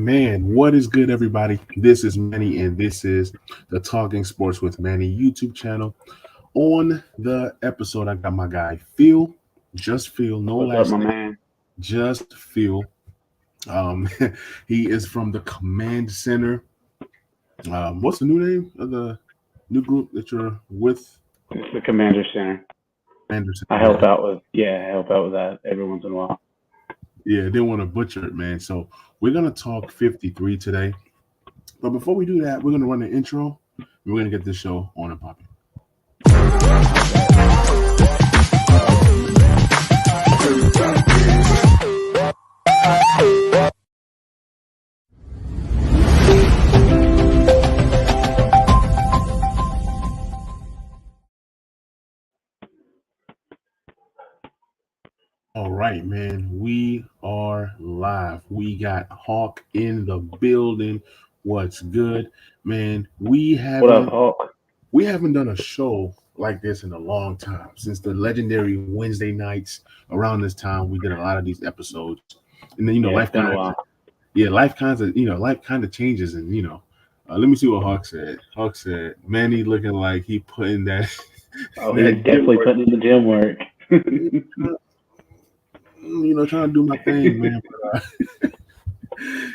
Man, what is good, everybody? This is Manny, and this is the Talking Sports with Manny YouTube channel. On the episode, I got my guy Phil, just Phil, no What's up, last my name, man? just Phil. Um, he is from the Command Center. What's the new name of the new group that you're with? It's the Commander Center. Commander I Center. help out with I help out with that every once in a while. Yeah, didn't want to butcher it, man. So we're gonna talk 53 today. But before we do that, we're gonna run the intro. And we're gonna get this show on and popping. All right, bet. All right, man. We are live. We got Hawk in the building. What's good, man? We What up, haven't Hulk? we haven't done a show like this in a long time. Since the legendary Wednesday nights around this time, we did a lot of these episodes. And then Yeah, it's been a while. life kind of changes and let me see what Hawk said. Hawk said, Manny looking like he put in that Oh, he's that gym definitely work. putting in the gym work. Trying to do my thing, man. But,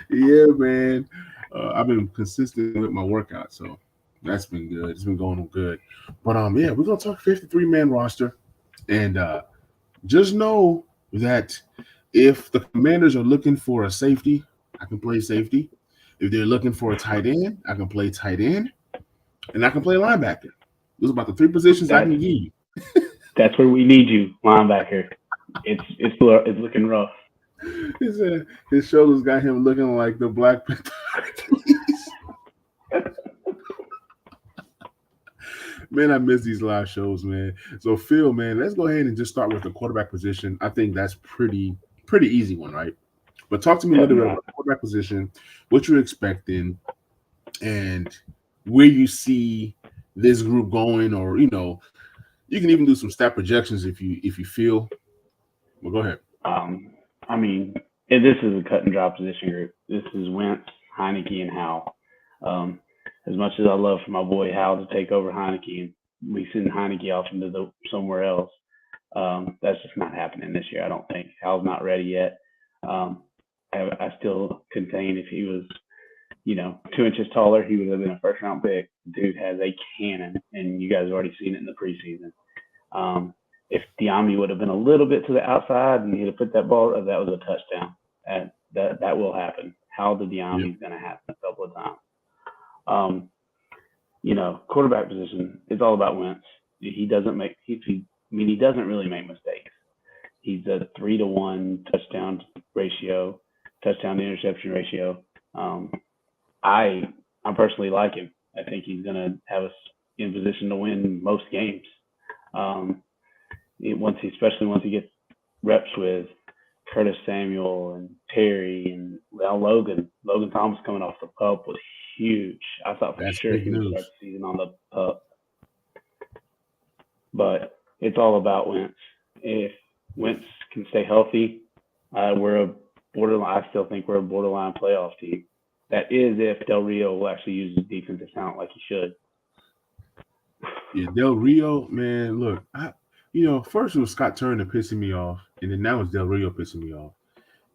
yeah, man. I've been consistent with my workout, so that's been good. It's been going on good. But yeah, we're gonna talk 53-man roster, and just know that if the Commanders are looking for a safety, I can play safety. If they're looking for a tight end, I can play tight end, and I can play linebacker. Those are about the three positions I that's can give you. that's where we need you, linebacker. It's looking rough. His shoulders got him looking like the Black Panther. Man, I miss these live shows, man. So Phil, man, let's go ahead and just start with the quarterback position. I think that's pretty easy one, right? But talk to me a little bit Definitely. about the quarterback position, what you're expecting, and where you see this group going, or you can even do some stat projections if you feel. Well, go ahead. Um, I mean, this is a cut and dry position group. This is Wentz, Heineke, and Howell. Um, as much as I love for my boy Howell to take over Heineke and we send Heineke off into somewhere else, that's just not happening this year. I don't think Howell's not ready yet. Um, I still contain if he was, 2 inches taller, he would have been a first round pick. Dude has a cannon, and you guys have already seen it in the preseason. If Diami would have been a little bit to the outside and he'd have put that ball, that was a touchdown. That will happen. How the Yeah, Diami is going to happen a couple of times. Um, quarterback position is all about Wentz. He doesn't make he doesn't really make mistakes. He's a 3-to-1 touchdown to interception ratio. Um, I I personally like him. I think he's going to have us in position to win most games. Um, especially once he gets reps with Curtis Samuel and Terry and now Logan. Logan Thomas coming off the pup was huge. I thought for that's sure big he would start news. the season on the pup, but it's all about Wentz. If Wentz can stay healthy, we're a borderline. I still think we're a borderline playoff team. That is if Del Rio will actually use his defensive talent like he should. Yeah, Del Rio, man. Look, first it was Scott Turner pissing me off, and then now it's Del Rio pissing me off.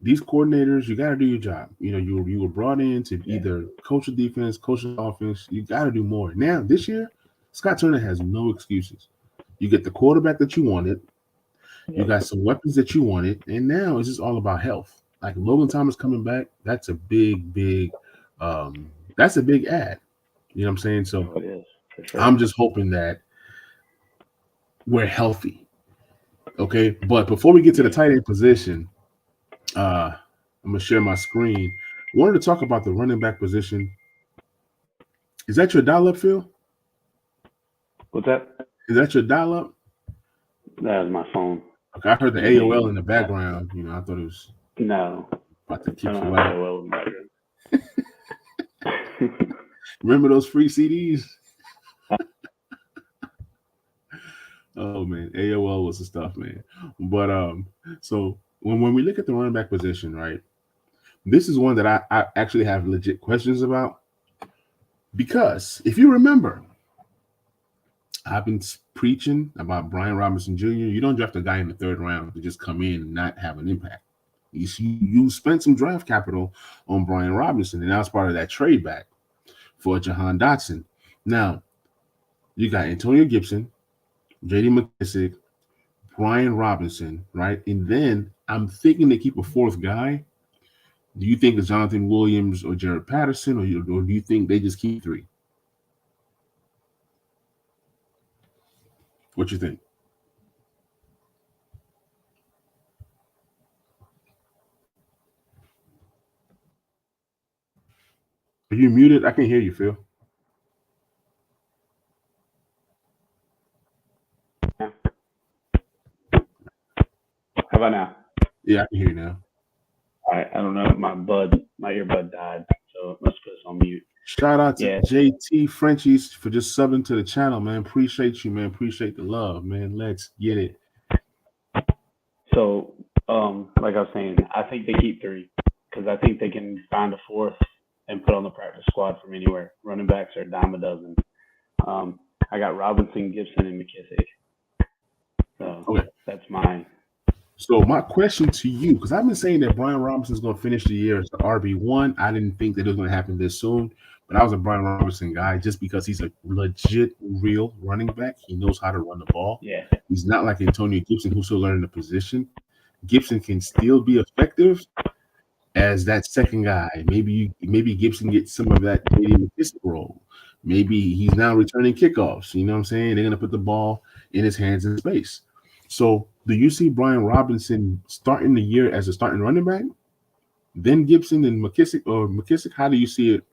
These coordinators, you got to do your job. You were brought in to Yeah, either coach the defense, coach the offense. You got to do more. Now this year, Scott Turner has no excuses. You get the quarterback that you wanted. You yep, got some weapons that you wanted, and now it's just all about health. Like Logan Thomas coming back, that's a big ad. You know what I'm saying? So oh, it is for sure. I'm just hoping that we're healthy. Okay, but before we get to the Yeah, tight end position, I'm gonna share my screen. I wanted to talk about the running back position. Is that your dial up, Phil? what's that? Is that your dial up? That was my phone. Okay, I heard the AOL Being in the background. I thought it was no, about to I kick don't you have out. AOL in the background. Remember those free CDs? Oh man, AOL was the stuff, man. But so when we look at the running back position, right? This is one that I actually have legit questions about because if you remember, I've been preaching about Brian Robinson Jr. You don't draft a guy in the third round to just come in and not have an impact. You spent some draft capital on Brian Robinson, and that was part of that trade back for Jahan Dotson. Now, you got Antonio Gibson, J.D. McKissic, Brian Robinson, right? And then I'm thinking they keep a fourth guy. Do you think it's Jonathan Williams or Jared Patterson, or do you think they just keep three? What you think? Are you muted? I can hear you, Phil. Yeah. How about now? Yeah, I can hear you now. All right. I don't know. My earbud died, so it must put us on mute. Shout out to JT Frenchies for just subbing to the channel, man. Appreciate you, man. Appreciate the love, man. Let's get it. So, like I was saying, I think they keep three because I think they can find a fourth and put on the practice squad from anywhere. Running backs are a dime a dozen. I got Robinson, Gibson, and McKissic. So that's mine. So my question to you, because I've been saying that Brian Robinson is going to finish the year as the RB1. I didn't think that it was going to happen this soon, but I was a Brian Robinson guy just because he's a legit, real running back. He knows how to run the ball. Yeah. He's not like Antonio Gibson, who's still learning the position. Gibson can still be effective as that second guy. Maybe Gibson gets some of that J.D. McKissic role. Maybe he's now returning kickoffs. You know what I'm saying? They're going to put the ball in his hands in space. So do you see Brian Robinson starting the year as a starting running back? Then Gibson and McKissic, or McKissic? How do you see it?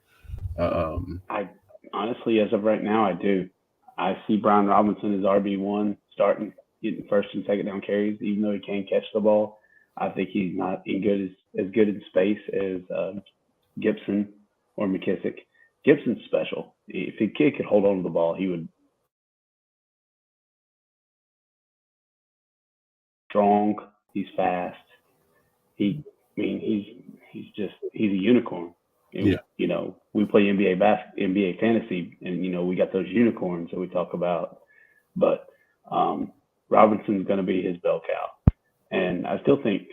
I honestly, as of right now, I do. I see Brian Robinson as RB1 starting, getting first and second down carries, even though he can catch the ball. I think he's not as good in space as Gibson or McKissic. Gibson's special. If a kid could hold on to the ball, he would. Strong. He's fast. He's a unicorn. And, Yeah. You know, we play NBA fantasy, and you know we got those unicorns that we talk about. But Robinson's going to be his bell cow, and I still think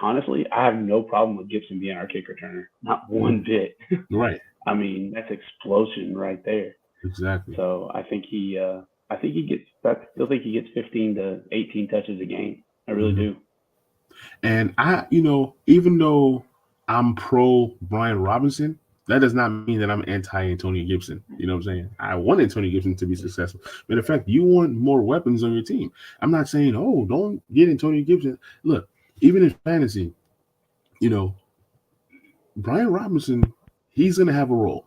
honestly, I have no problem with Gibson being our kick returner. Not one bit. Right. I mean, that's explosion right there. Exactly. So I think he still think he gets 15 to 18 touches a game. I really do. And even though I'm pro Brian Robinson, that does not mean that I'm anti Antonio Gibson. You know what I'm saying? I want Antonio Gibson to be successful. But in fact, you want more weapons on your team. I'm not saying, oh, don't get Antonio Gibson. Look, even in fantasy, Brian Robinson, he's going to have a role.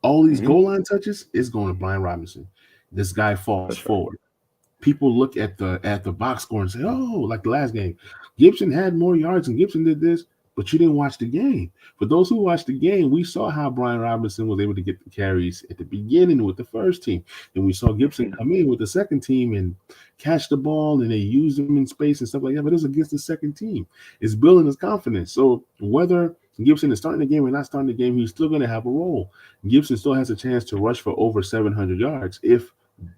All these goal line touches is going to Brian Robinson. This guy falls forward. People look at the box score and say, oh, like the last game, Gibson had more yards and Gibson did this, but you didn't watch the game. For those who watched the game, we saw how Brian Robinson was able to get the carries at the beginning with the first team. And we saw Gibson come in with the second team and catch the ball, and they used him in space and stuff like that. But it was against the second team. It's building his confidence. So whether Gibson is starting the game or not starting the game, he's still going to have a role. Gibson still has a chance to rush for over 700 yards if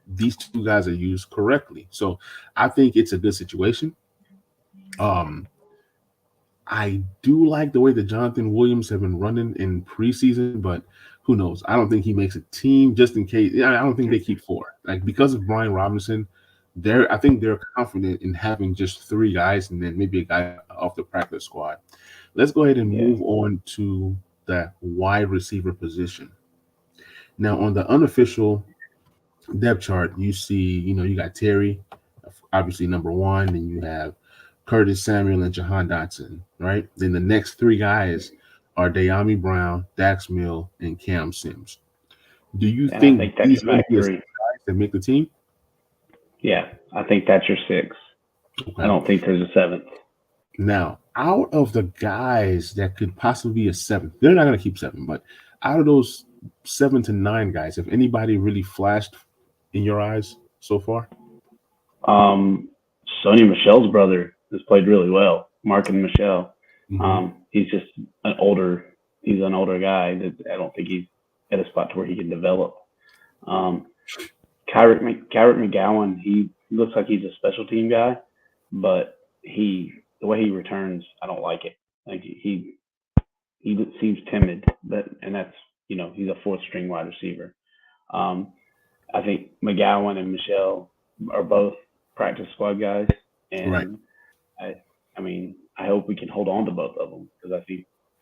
these two guys are used correctly. So I think it's a good situation. I do like the way that Jonathan Williams have been running in preseason, but who knows? I don't think he makes a team just in case. I don't think they keep four. Like, because of Brian Robinson, I think they're confident in having just three guys and then maybe a guy off the practice squad. Let's go ahead and move on to the wide receiver position. Now, on the unofficial depth chart, you see, you got Terry, obviously number one, and you have Curtis Samuel and Jahan Dotson, right? Then the next three guys are Dyami Brown, Dax Mill, and Cam Sims. Do you think these are the guys that make the team? Yeah, I think that's your six. Okay. I don't think there's a seventh. Now, out of the guys that could possibly be a seventh, they're not going to keep seven, but out of those 7 to 9 guys, have anybody really flashed in your eyes so far? Sonny Michel's brother has played really well, Mark and Michelle. He's just he's an older guy that I don't think he's at a spot to where he can develop. Um, Kyrick McGowan, he looks like he's a special team guy, but the way he returns, I don't like it. Like he seems timid, and that's he's a fourth string wide receiver. Um, I think McGowan and Michelle are both practice squad guys, Right. and I mean I hope we can hold on to both of them because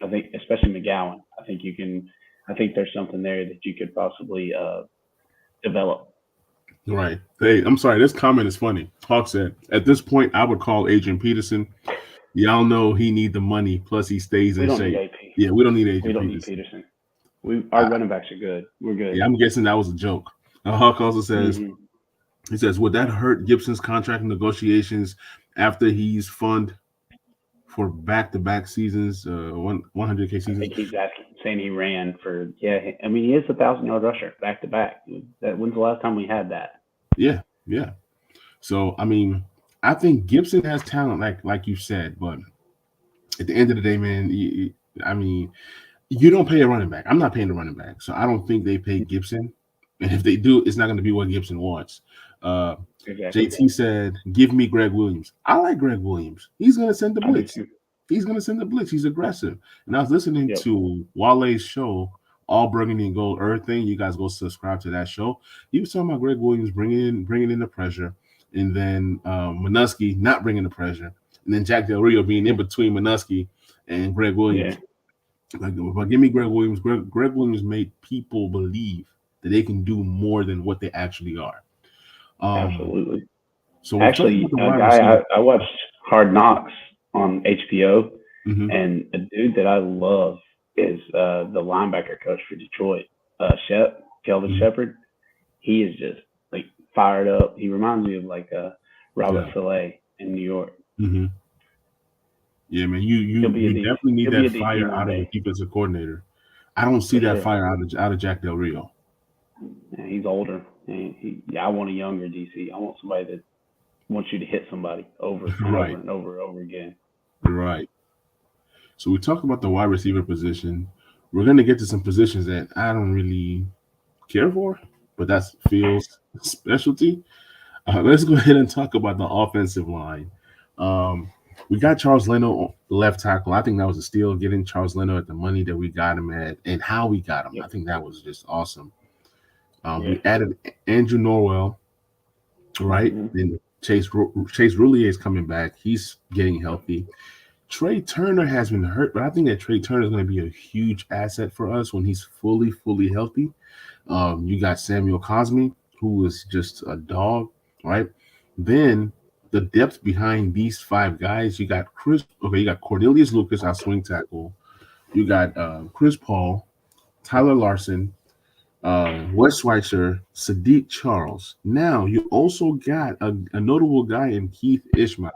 I think especially McGowan, I think you can. I think there's something there that you could possibly develop. Right. Hey, I'm sorry. This comment is funny. Hawk said, at this point, I would call Adrian Peterson. Y'all know he need the money. Plus, he stays We in don't need shape. AP. Yeah, we don't need We Adrian don't need Peterson. Peterson. Our running backs are good. We're good. Yeah, I'm guessing that was a joke. Hawk also says, he says, would that hurt Gibson's contract negotiations after he's funded for back-to-back seasons, 100K I seasons? think he's saying he ran for I mean he is a 1,000-yard rusher back to back. When's the last time we had that? Yeah. So I mean, I think Gibson has talent, like you said, but at the end of the day, man, I mean, you don't pay a running back. I'm not paying a running back, so I don't think they pay Gibson. And if they do, it's not going to be what Gibson wants. Exactly. JT said, "Give me Greg Williams." I like Greg Williams. He's going to send the blitz. He's going to send the blitz. He's aggressive. And I was listening to Wale's show, All Burgundy and Gold Earth thing. You guys go subscribe to that show. He was talking about Greg Williams bringing in the pressure, and then Manusky not bringing the pressure, and then Jack Del Rio being in between Manusky and Greg Williams. But give me Greg Williams. Greg Williams made people believe that they can do more than what they actually are. Absolutely. So actually, a guy I watched Hard Knocks on HBO, and a dude that I love is the linebacker coach for Detroit, Kelvin Shepard. He is just like fired up. He reminds me of like Robert Saleh in New York. Yeah, man, you definitely need that fire out of the defensive coordinator. I don't see that fire out of Jack Del Rio. Yeah, he's older. I want a younger DC. I want somebody that wants you to hit somebody over and over and over again. Right. So we talked about the wide receiver position. We're going to get to some positions that I don't really care for, but that's Phil's specialty. Let's go ahead and talk about the offensive line. We got Charles Leno, left tackle. I think that was a steal, getting Charles Leno at the money that we got him at and how we got him. I think that was just awesome. We added Andrew Norwell, right? And Chase Roulier is coming back. He's getting healthy. Trey Turner has been hurt, but I think that Trey Turner is going to be a huge asset for us when he's fully healthy. You got Samuel Cosme, who is just a dog, right? Then the depth behind these five guys, you got Cornelius Lucas, our swing tackle. You got Chris Paul, Tyler Larson, Wes Schweitzer, Sadiq Charles. Now you also got a notable guy in Keith Ishmael.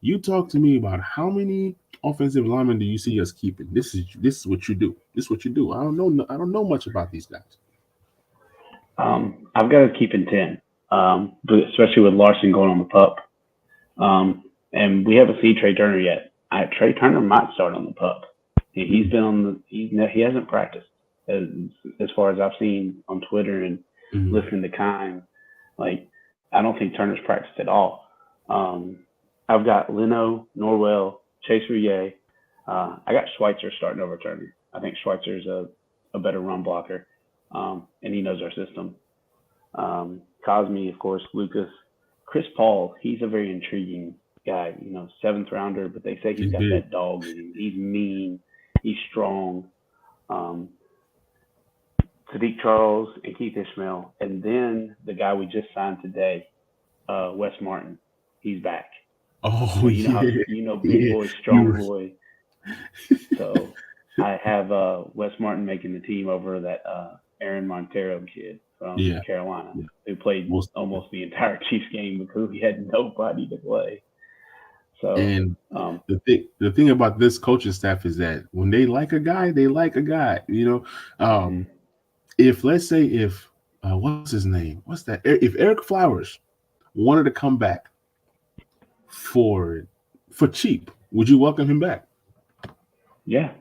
You talk to me about how many offensive linemen do you see us keeping? This is what you do. This is what you do. I don't know much about these guys. I've got to keep in 10, but especially with Larson going on the pup. And we haven't seen Trey Turner yet. Trey Turner might start on the pup. He's been he hasn't practiced as far as I've seen on Twitter and listening to Kime. Like, I don't think Turner's practiced at all. I've got Leno, Norwell, Chase Roulier. I got Schweitzer starting over Turner. I think Schweitzer's a better run blocker, and he knows our system. Cosme, of course, Lucas. Chris Paul, he's a very intriguing guy, 7th rounder, but they say he's got that dog in him. He's mean. He's strong. Sadiq Charles and Keith Ishmael. And then the guy we just signed today, Wes Martin. He's back. Oh, so big boy, strong boy. So I have Wes Martin making the team over that Aaron Montero kid from Carolina, who played almost the entire Chiefs game because he had nobody to play. So, and the thing about this coaching staff is that when they like a guy, they like a guy. If let's say what's his name? What's that? If Eric Flowers wanted to come back for cheap, would you welcome him back? Yeah,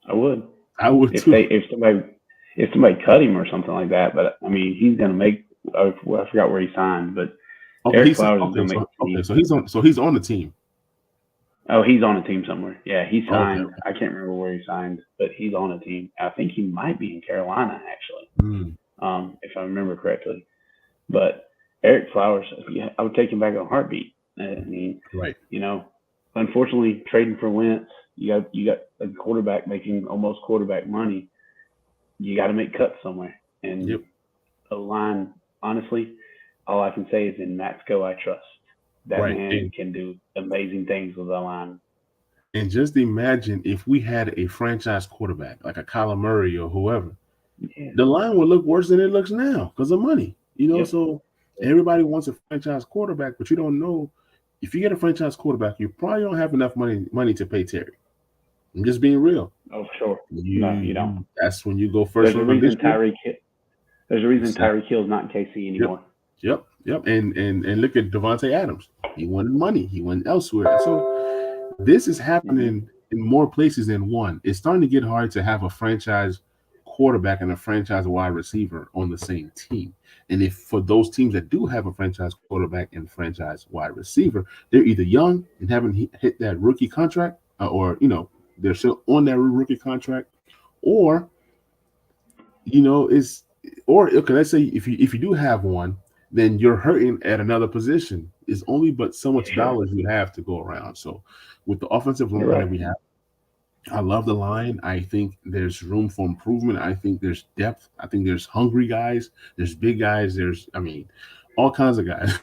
I would. I would If too. they if somebody cut him or something like that. But I mean, he's gonna make. Well, I forgot where he signed, but Okay, Eric he's Flowers is okay. gonna make So the okay, team. so he's on the team. Oh, he's on a team somewhere. Yeah, he Okay, signed. okay. I can't remember where he signed, but he's on a team. I think he might be in Carolina actually, Mm, if I remember correctly. But Eric Flowers, yeah, I would take him back in a heartbeat. I mean, right. you know, unfortunately, trading for Wentz, you got a quarterback making almost quarterback money. You got to make cuts somewhere, and Yep. O line, honestly, all I can say is in Matsko I trust. That Right. man can do amazing things with O line. And just imagine if we had a franchise quarterback like a Kyler Murray or whoever, Yeah. the line would look worse than it looks now because of money. Yep. So everybody wants a franchise quarterback, but you don't know if you get a franchise quarterback, you probably don't have enough money to pay Terry. I'm just being real. Oh, for sure. No, you don't. That's when you go first There's a round this reason year. Tyreek. There's a reason Exactly. Tyreek Hill's not in KC Yep. anymore. Yep. And look at Devontae Adams. He wanted money. He went elsewhere. So this is Hmm. happening in more places than one. It's starting to get hard to have a franchise quarterback and a franchise wide receiver on the same team. And if for those teams that do have a franchise quarterback and franchise wide receiver, they're either young and haven't hit that rookie contract, or they're still on that rookie contract, or it's or okay, let's say if you do have one, then you're hurting at another position. It's only but so For much sure. dollars you have to go around. So with the offensive You're line that right. we have, I love the line. I think there's room for improvement. I think there's depth. I think there's hungry guys. There's big guys. All kinds of guys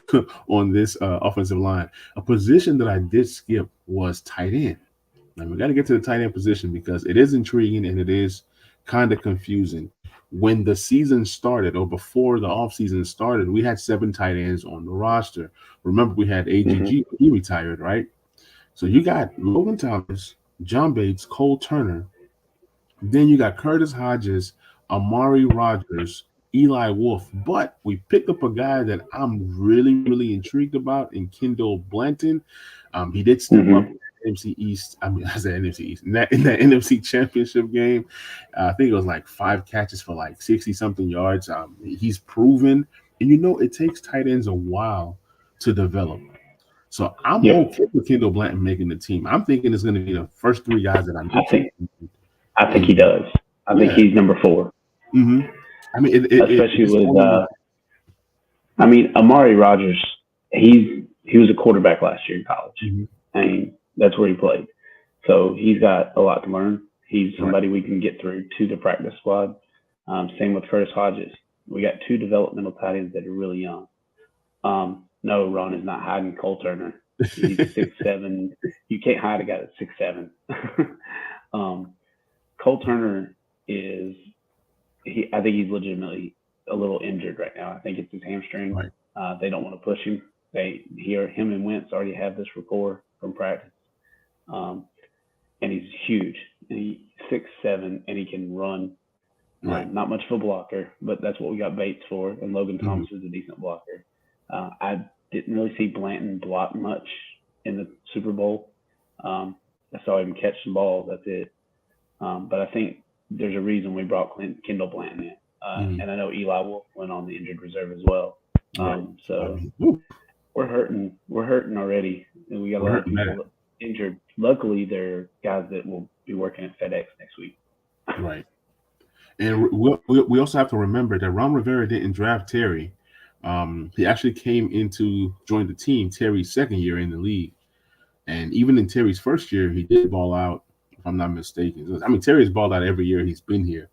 on this offensive line. A position that I did skip was tight end. Now we got to get to the tight end position because it is intriguing and it is kind of confusing. When the season started or before the offseason started, we had 7 tight ends on the roster. Remember, we had Hmm. AGG, he retired, right? So you got Logan Thomas, John Bates, Cole Turner. Then you got Curtis Hodges, Amari Rogers, Eli Wolf. But we picked up a guy that I'm really, really intrigued about in Kendall Blanton. He did step up Hmm. in NFC East. I mean, I said NFC East. In that NFC Championship game, I think it was like 5 catches for like 60 something yards. He's proven, and it takes tight ends a while to develop. So I'm Yep. okay with Kendall Blanton making the team. I'm thinking it's going to be the first 3 guys that I I mentioned. think. I think he And does. I think yeah, he's number 4, hmm I mean, it especially just with. only I mean, Amari Rogers. He was a quarterback last year in college. mhm, I mean, that's where he played. So he's got a lot to learn. He's right. somebody we can get through to the practice squad. Same with Curtis Hodges. We got 2 developmental tight ends that are really young. No, Ron is not hiding Cole Turner. He's 6'7". You can't hide a guy that's 6'7". um, Cole Turner is he. I think he's legitimately a little injured right now. I think it's his hamstring. Right. They don't want to push him. Him and Wentz already have this rapport from practice. Um, and he's huge. And he's 6'7", and he can run. Right. Not much of a blocker, but that's what we got Bates for. And Logan hmm Thomas is a decent blocker. I didn't really see Blanton block much in the Super Bowl. Um, I saw him catch some balls. That's it. But I think there's a reason we brought Kendall Blanton in. hmm And I know Eli Wolf went on the injured reserve as well. Right. I So mean, ooh, we're hurting. We're hurting already, and we got a we're lot of hurting bad. people injured. Luckily, they're guys that will be working at FedEx next week. Right. And we also have to remember that Ron Rivera didn't draft Terry. He actually came into join the team Terry's second year in the league. And even in Terry's first year, he did ball out, if I'm not mistaken. I mean, Terry's balled out every year he's been here.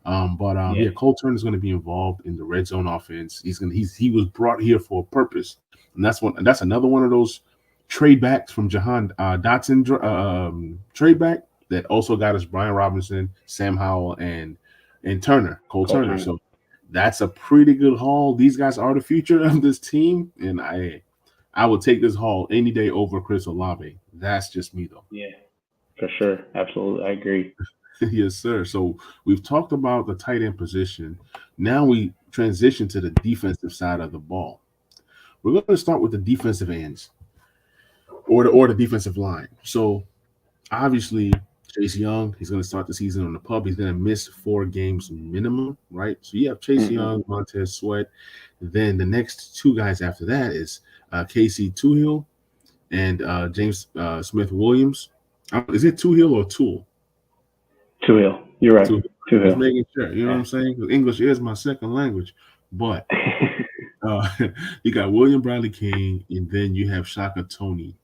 But Yeah. yeah, Cole Turner is going to be involved in the red zone offense. He was brought here for a purpose, and that's another one of those trade backs from Jahan Dotson trade back that also got us Brian Robinson, Sam Howell, and Cole Cole Turner. Turner. So that's a pretty good haul. These guys are the future of this team, and I would take this haul any day over Chris Olave. That's just me, though. Yeah, for sure. Absolutely. I agree. Yes, sir. So we've talked about the tight end position. Now we transition to the defensive side of the ball. We're going to start with the defensive ends or the defensive line. So obviously, Chase Young, he's going to start the season on the PUP. He's going to miss 4 games minimum, right? So you have Chase Young, Montez Sweat. Then the next 2 guys after that is Casey Toohill and James Smith Williams. Is it Toohill or Tool? Toohill. You're right. Toohill. Just making sure. You know what I'm saying? Because English is my second language. But you got William Bradley King, and then you have Shaka Toney.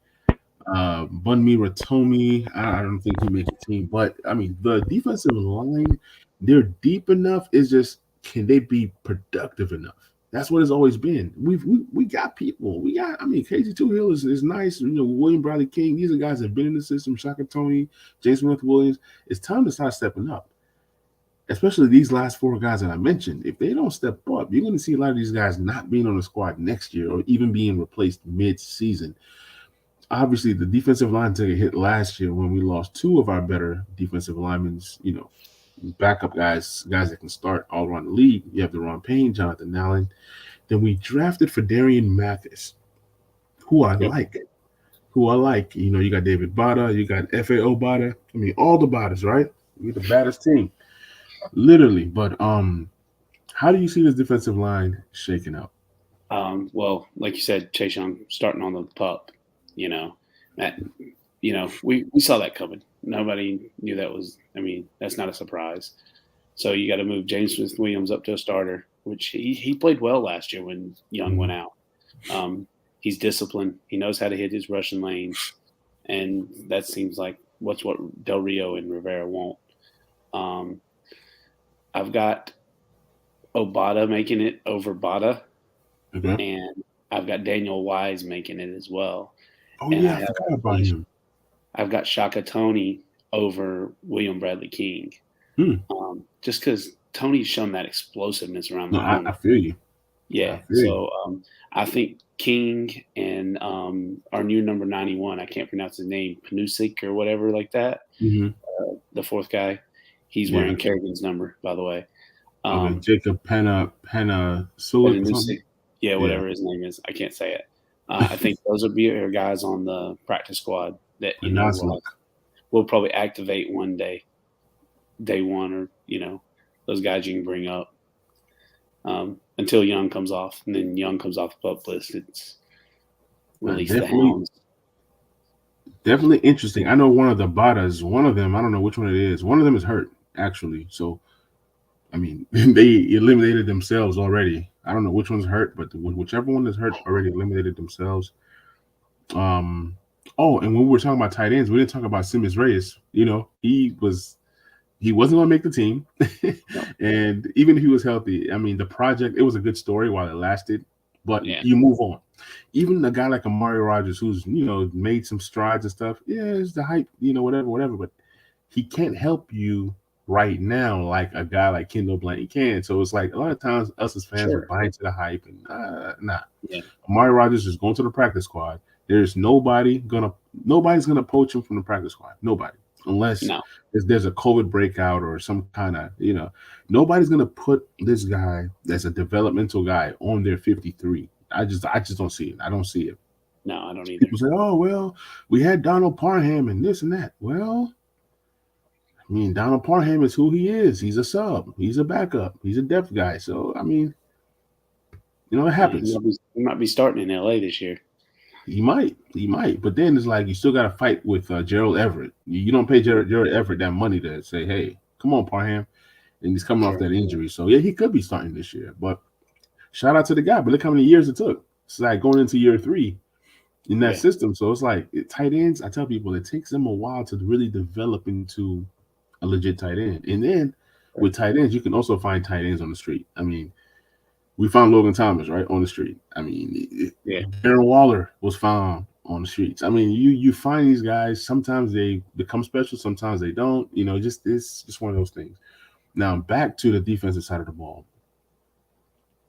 Bunmi Ratomi, I don't think he makes a team, but I mean the defensive line, they're deep enough. It's just, can they be productive enough? That's what it's always been. We got people. Casey Toohill is nice. William Bradley King. These are guys that have been in the system. Shaka Toney, James Smith Williams. It's time to start stepping up. Especially these last 4 guys that I mentioned. If they don't step up, you're going to see a lot of these guys not being on the squad next year or even being replaced mid-season. Obviously, the defensive line took a hit last year when we lost 2 of our better defensive linemen, backup guys that can start all around the league. You have Deron Payne, Jonathan Allen. Then we drafted for Darian Mathis, who I like. You got David Bada, you got FAO Bada. I mean, all the Badas, right? We're the baddest team, literally. But how do you see this defensive line shaking out? Well, like you said, Chase Young starting on the PUP. We saw that coming. Nobody knew that was. I mean, that's not a surprise. So you got to move James Smith Williams up to a starter, which he played well last year when Young went out. He's disciplined. He knows how to hit his rushing lanes, and that seems like what Del Rio and Rivera want. I've got Obata making it over Bada, and I've got Daniel Wise making it as well. Oh, and I forgot about him. I've got Shaka Toney over William Bradley King. Just because Tony's shown that explosiveness around the I feel you. Yeah. I think King and our new number 91, I can't pronounce his name, Panusik or whatever like that. The 4th guy. He's wearing Kerrigan's number, by the way. Jacob Panasulik. Yeah, whatever his name is. I can't say it. I think those would be our guys on the practice squad that we'll probably activate one day one, or those guys you can bring up until Young comes off, and then Young comes off the PUP list. It's release the hounds. Definitely interesting. I know one of the Badas, one of them, I don't know which one it is. One of them is hurt actually. So, I mean, they eliminated themselves already. I don't know which one's hurt, but whichever one is hurt already eliminated themselves. And when we were talking about tight ends, we didn't talk about Simmons Reyes. He wasn't going to make the team. And even if he was healthy, I mean, the project, it was a good story while it lasted, but you move on. Even a guy like Amari Rodgers, who's, made some strides and stuff. Yeah, it's the hype, whatever, but he can't help you right now like a guy like Kendall Blanton can. So it's like a lot of times us as fans are buying to the hype and Amari Rodgers is going to the practice squad. There's nobody's gonna poach him from the practice squad. Nobody, unless there's a COVID breakout or some kind of nobody's gonna put this guy that's a developmental guy on their 53. I just don't see it. I don't see it. No, I don't either. People say, oh well, we had Donald Parham and this and that. Well, I mean, Donald Parham is who he is. He's a sub. He's a backup. He's a depth guy. So, I mean, it happens. He might be starting in LA this year. He might. But then it's like you still got to fight with Gerald Everett. You don't pay Gerald Everett that money to say, hey, come on, Parham. And he's coming off that injury. So, yeah, he could be starting this year. But shout out to the guy. But look how many years it took. It's like going into year 3 in that system. So, it's like tight ends, I tell people, it takes them a while to really develop into a legit tight end. And then with tight ends, you can also find tight ends on the street. I mean, we found Logan Thomas, right, on the street. I mean, Darren Waller was found on the streets. I mean, you find these guys. Sometimes they become special. Sometimes they don't. It's just one of those things. Now, back to the defensive side of the ball.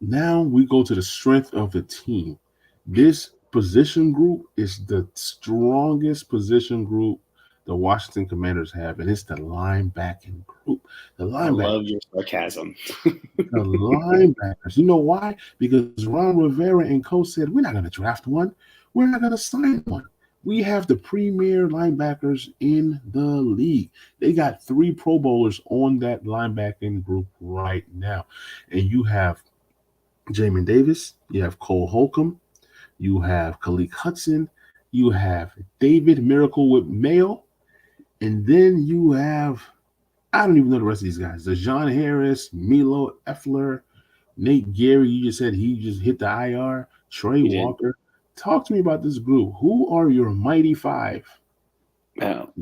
Now we go to the strength of the team. This position group is the strongest position group the Washington Commanders have, and it's the linebacking group. I love your sarcasm. The linebackers. You know why? Because Ron Rivera and Co said, we're not going to draft one. We're not going to sign one. We have the premier linebackers in the league. They got 3 Pro Bowlers on that linebacking group right now. And you have Jamin Davis, you have Cole Holcomb, you have Khalil Hudson, you have David Miracle with Mayo, and then you have, I don't even know the rest of these guys. Dejon Harris, Milo Effler, Nate Gary, you just said he just hit the IR, Trey Walker. Talk to me about this group. Who are your mighty 5? Well,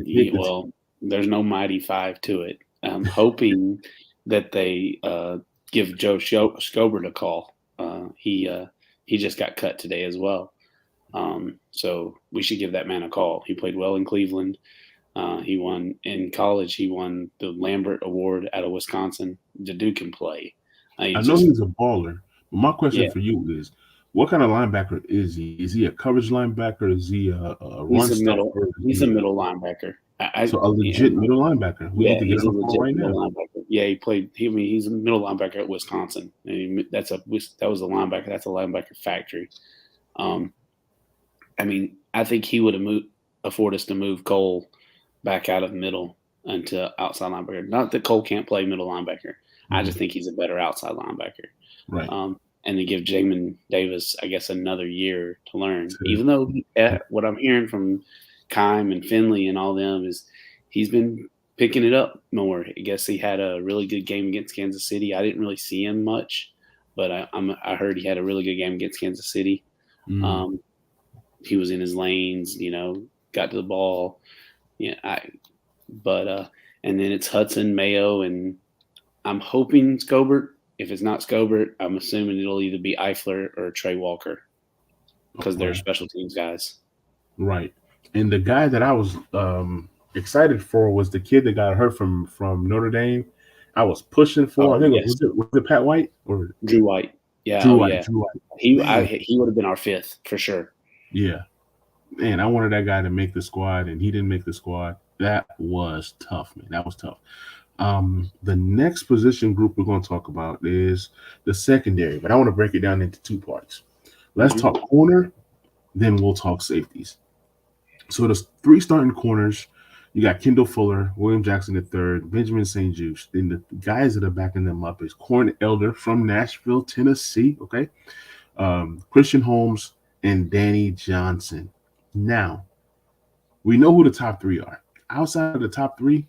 there's no mighty 5 to it. I'm hoping that they give Joe Scobert a call. He just got cut today as well. So we should give that man a call. He played well in Cleveland. He won in college. He won the Lambert Award out of Wisconsin. The dude can play. I know he's a baller. But my question for you is, what kind of linebacker is he? Is he a coverage linebacker? Is he a run stopper? He's a middle linebacker. So a legit middle linebacker. We need to get him right now. Linebacker. Yeah, he played. He's a middle linebacker at Wisconsin. That was a linebacker. That's a linebacker factory. I think he would afford us to move Cole back out of middle into outside linebacker. Not that Cole can't play middle linebacker. I just think he's a better outside linebacker. Right. And to give Jamin Davis, I guess, another year to learn. Even though what I'm hearing from Keim and Finley and all them is he's been picking it up more. I guess he had a really good game against Kansas City. I didn't really see him much, but I heard he had a really good game against Kansas City. He was in his lanes, got to the ball. Yeah, and then it's Hudson, Mayo, and I'm hoping Scobert. If it's not Scobert, I'm assuming it'll either be Eifler or Trey Walker because they're special teams guys. Right. And the guy that I was excited for was the kid that got hurt from Notre Dame. I was pushing for. I think was it Pat White or Drew White? Yeah, Drew White. He would have been our 5th for sure. Yeah. Man, I wanted that guy to make the squad, and he didn't make the squad. That was tough, man. That was tough. The next position group we're going to talk about is the secondary, but I want to break it down into 2 parts. Let's talk corner, then we'll talk safeties. So there's 3 starting corners. You got Kendall Fuller, William Jackson III, Benjamin St-Juste. Then the guys that are backing them up is Corn Elder from Nashville, Tennessee. Okay, Christian Holmes and Danny Johnson. Now, we know who the top 3 are. Outside of the top 3,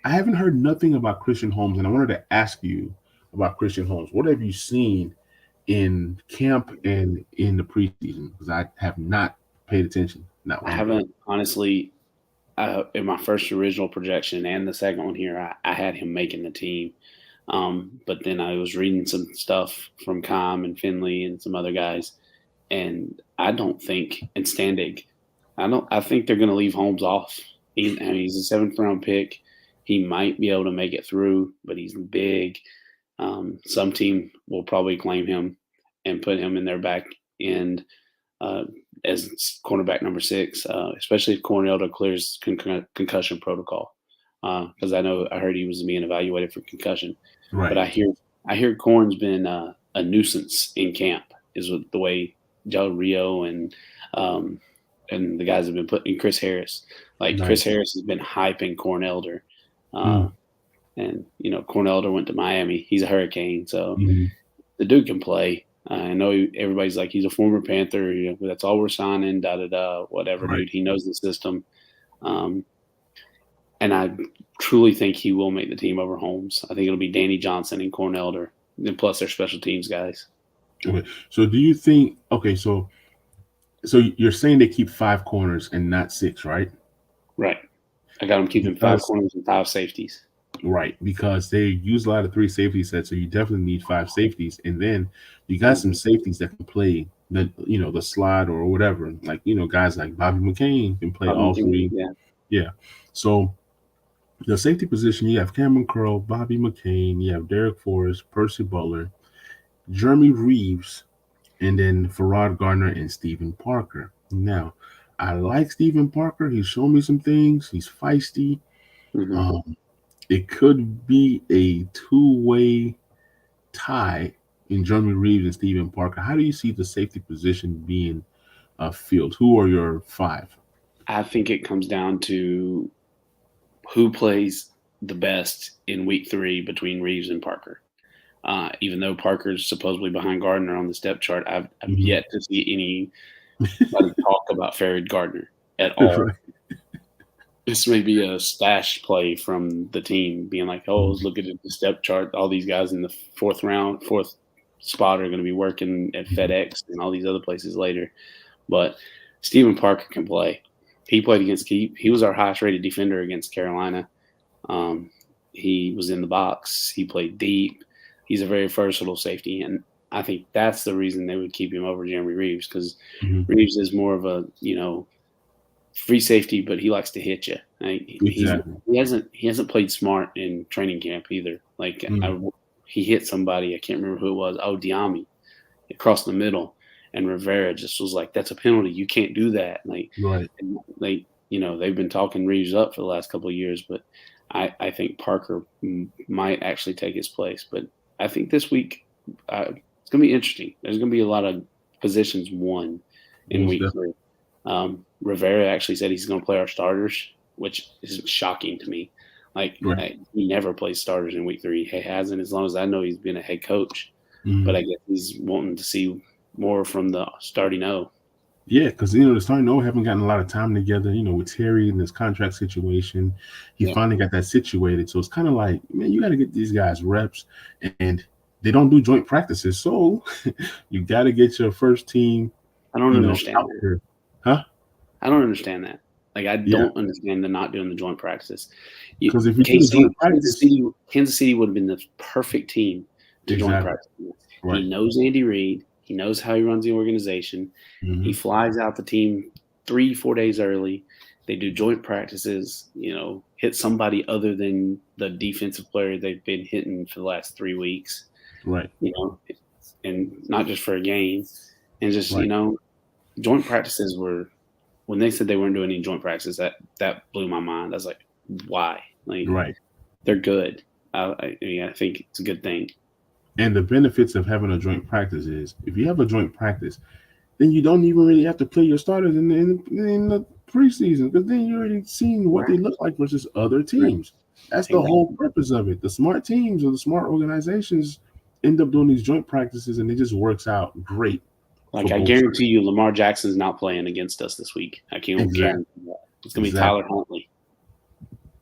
I haven't heard nothing about Christian Holmes, and I wanted to ask you about Christian Holmes. What have you seen in camp and in the preseason? Because I have not paid attention. I haven't, honestly. In my first original projection and the second one here, I had him making the team. But then I was reading some stuff from Keim and Finley and some other guys, and I don't think – and Standig, I think they're going to leave Holmes off. He's a 7th-round pick. He might be able to make it through, but he's big. Some team will probably claim him and put him in their back end as cornerback number 6, especially if Corn Elder clears concussion protocol. Because I heard he was being evaluated for concussion. Right. But I hear Corn's been a nuisance in camp. Is the way Del Rio and the guys have been putting Chris Harris. Chris Harris has been hyping Corn Elder. And Corn Elder went to Miami. He's a Hurricane, so the dude can play. I know everybody's like he's a former Panther. That's all we're signing. Whatever, right. Dude. He knows the system, and I truly think he will make the team over Holmes. I think it'll be Danny Johnson and Corn Elder, and plus their special teams guys. Okay, so do you think? Okay, so you're saying they keep 5 corners and not 6, right? Right. I got them keeping 5 corners and 5 safeties. Right, because they use a lot of 3 safety sets, so you definitely need 5 safeties, and then you got some safeties that can play the slot or whatever. Guys like Bobby McCain can play all 3. Yeah. So the safety position, you have Cameron Curl, Bobby McCain, you have Derek Forrest, Percy Butler, Jeremy Reeves, and then Farrod Gardner and Stephen Parker. Now, I like Stephen Parker. He's shown me some things. He's feisty. It could be a 2-way tie in Jeremy Reeves and Stephen Parker. How do you see the safety position being Fields? Who are your 5? I think it comes down to who plays the best in week 3 between Reeves and Parker. Even though Parker's supposedly behind Gardner on the step chart, I've yet to see anybody talk about Farid Gardner at all. Right. This may be a stash play from the team, being like, "Oh, let's look at the step chart. All these guys in the fourth spot are going to be working at FedEx and all these other places later." But Stephen Parker can play. He played against he was our highest rated defender against Carolina. He was in the box. He played deep. He's a very versatile safety, and I think that's the reason they would keep him over Jeremy Reeves, because Reeves is more of a free safety, but he likes to hit you. Exactly. He hasn't played smart in training camp either. He hit somebody. I can't remember who it was. Oh, Diami, across the middle, and Rivera just was like, "That's a penalty. You can't do that." Right. They've been talking Reeves up for the last couple of years, but I think Parker might actually take his place. But I think this week it's going to be interesting. There's going to be a lot of positions won in week 3. Rivera actually said he's going to play our starters, which is shocking to me. He never plays starters in week 3. He hasn't, as long as I know. He's been a head coach, but I guess he's wanting to see more from the starting O. Yeah, because the starting O haven't gotten a lot of time together. With Terry and this contract situation, he finally got that situated. So it's kind of like, man, you got to get these guys reps, and they don't do joint practices. So you got to get your first team. I don't understand that. Huh? I don't understand that. I don't understand the not doing the joint practices. Because if you do joint practice, Kansas City would have been the perfect team to joint practice. Right. He knows Andy Reid. He knows how he runs the organization. He flies out the team 3-4 days early. They do joint practices, hit somebody other than the defensive player they've been hitting for the last 3 weeks. Right. And not just for a game. And just, joint practices were – when they said they weren't doing any joint practices, that blew my mind. I was like, why? Right. They're good. I think it's a good thing. And the benefits of having a joint practice is, if you have a joint practice, then you don't even really have to play your starters in the preseason, because then you're already seeing what they look like versus other teams. That's the whole purpose of it. The smart teams or the smart organizations end up doing these joint practices, and it just works out great. I guarantee you, Lamar Jackson's not playing against us this week. I can't guarantee that. It's going to be Tyler Huntley.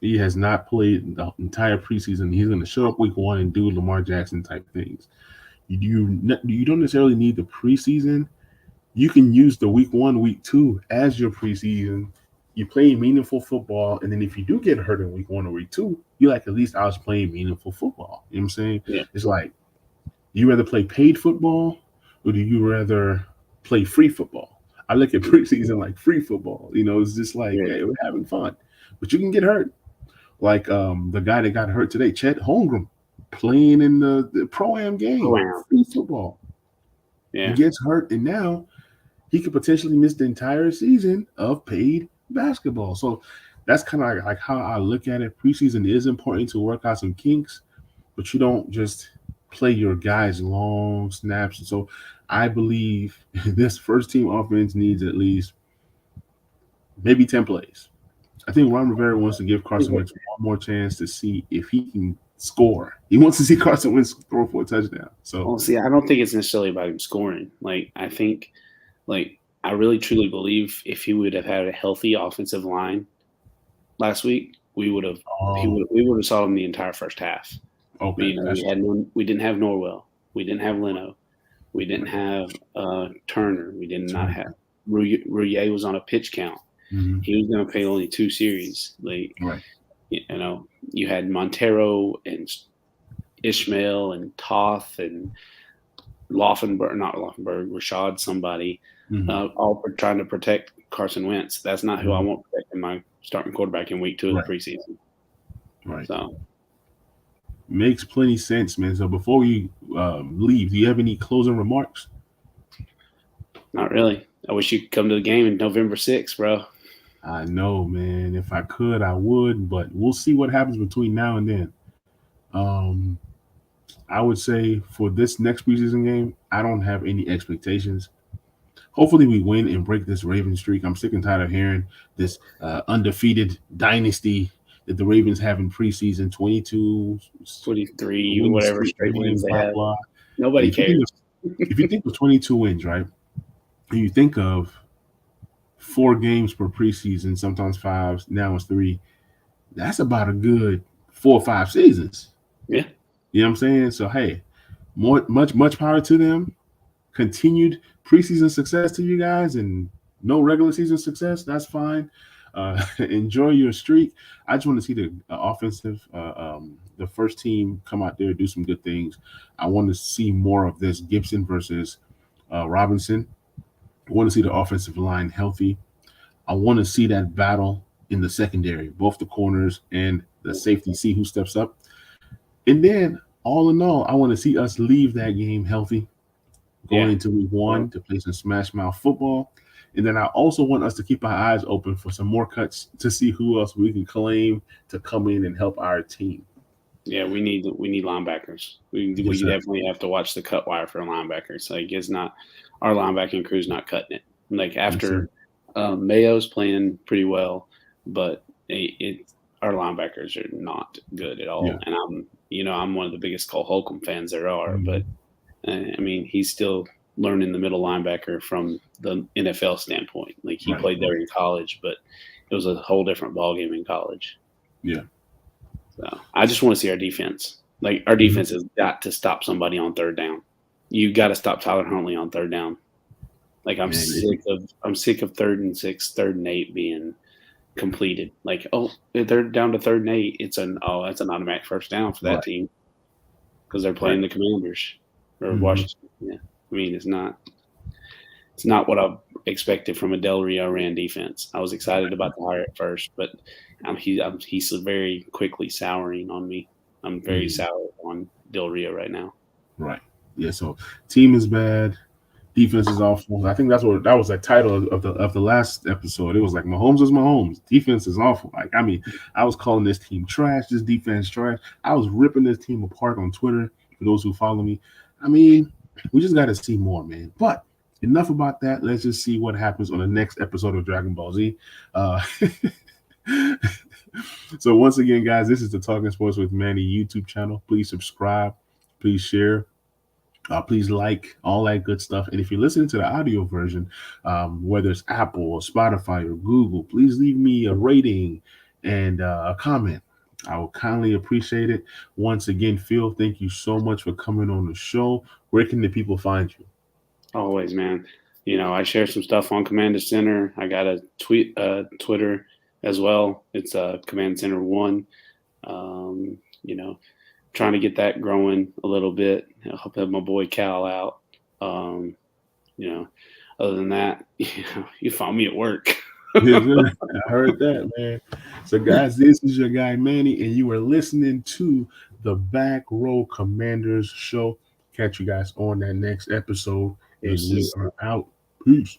He has not played the entire preseason. He's going to show up week 1 and do Lamar Jackson type things. You don't necessarily need the preseason. You can use the week 1, week 2 as your preseason. You play meaningful football, and then if you do get hurt in week 1 or week 2, you're like, at least I was playing meaningful football. You know what I'm saying? Yeah. It's like, you rather play paid football, or do you rather play free football? I look at preseason like free football. It's just like, hey, we're having fun. But you can get hurt. Like the guy that got hurt today, Chet Holmgren, playing in the Pro-Am game, free football. Yeah. He gets hurt, and now he could potentially miss the entire season of paid basketball. So that's kind of like how I look at it. Preseason is important to work out some kinks, but you don't just play your guys long snaps. So I believe this first team offense needs at least maybe 10 plays. I think Ron Rivera wants to give Carson Wentz one more chance to see if he can score. He wants to see Carson Wentz throw for a touchdown. So, I don't think it's necessarily about him scoring. I think, I really truly believe if he would have had a healthy offensive line last week, we would have saw him the entire first half. Okay, we didn't have Norwell. We didn't have Leno. We didn't have Turner. We did not have Rouillet was on a pitch count. Mm-hmm. He was going to play only 2 series. Right. You had Montero and Ishmael and Toth and Rashad somebody, all trying to protect Carson Wentz. That's not who I want protecting my starting quarterback in week 2 of the preseason. Right. So makes plenty sense, man. So before we leave, do you have any closing remarks? Not really. I wish you could come to the game in November 6th, bro. I know, man. If I could, I would, but we'll see what happens between now and then. I would say for this next preseason game, I don't have any expectations. hopefully we win and break this Ravens streak. I'm sick and tired of hearing this undefeated dynasty that the Ravens have in preseason, 22, 23, whatever straight wins they have. Blah. Nobody cares. If you think of 22 wins, right, and you think of 4 games per preseason, sometimes 5, now it's 3, that's about a good 4 or 5 seasons. Yeah. You know what I'm saying? So, hey, much power to them. Continued preseason success to you guys, and no regular season success. That's fine. Enjoy your streak. I just want to see the offensive, the first team come out there, do some good things. I want to see more of this Gibson versus Robinson. I want to see the offensive line healthy. I want to see that battle in the secondary, both the corners and the safety, see who steps up. And then, all in all, I want to see us leave that game healthy, going into week 1 to play some smash mouth football. And then I also want us to keep our eyes open for some more cuts to see who else we can claim to come in and help our team. Yeah, we need linebackers. We definitely have to watch the cut wire for linebackers. Like, it's not our linebacking crew's not cutting it. Like, after Mayo's playing pretty well, but our linebackers are not good at all. Yeah. And I'm one of the biggest Cole Holcomb fans there are, but I mean, he's still learning the middle linebacker from the NFL standpoint. Like, he played there in college, but it was a whole different ballgame in college. Yeah. So I just want to see our defense. Like, our defense has got to stop somebody on third down. You got to stop Tyler Huntley on third down. Like, I'm sick of 3rd and 6, 3rd and 8 being completed. Like, if they're down to 3rd and 8, it's an automatic first down for that team because they're playing the Commanders or Washington. Yeah, I mean, it's not what I expected from a Del Rio ran defense. I was excited about the hire at first, but he's very quickly souring on me. I'm very sour on Del Rio right now. Right. Yeah. So team is bad. Defense is awful. I think that was the title of the last episode. It was like Mahomes is Mahomes. Defense is awful. Like, I mean, I was calling this team trash, this defense trash. I was ripping this team apart on Twitter for those who follow me. I mean, we just got to see more, man. But enough about that. Let's just see what happens on the next episode of Dragon Ball Z. So once again, guys, this is the Talking Sports with Manny YouTube channel. Please subscribe. Please share. Please like, all that good stuff. And if you're listening to the audio version, whether it's Apple or Spotify or Google, please leave me a rating and a comment. I will kindly appreciate it. Once again, Phil, thank you so much for coming on the show. Where can the people find you? Always, man. I share some stuff on Command Center. I got a Twitter as well. It's Command Center 1. Trying to get that growing a little bit. I'll help my boy Cal out. Other than that, you find me at work. I heard that, man. So, guys, this is your guy Manny, and you are listening to the Back Row Commanders show. Catch you guys on that next episode, and we are out. Peace.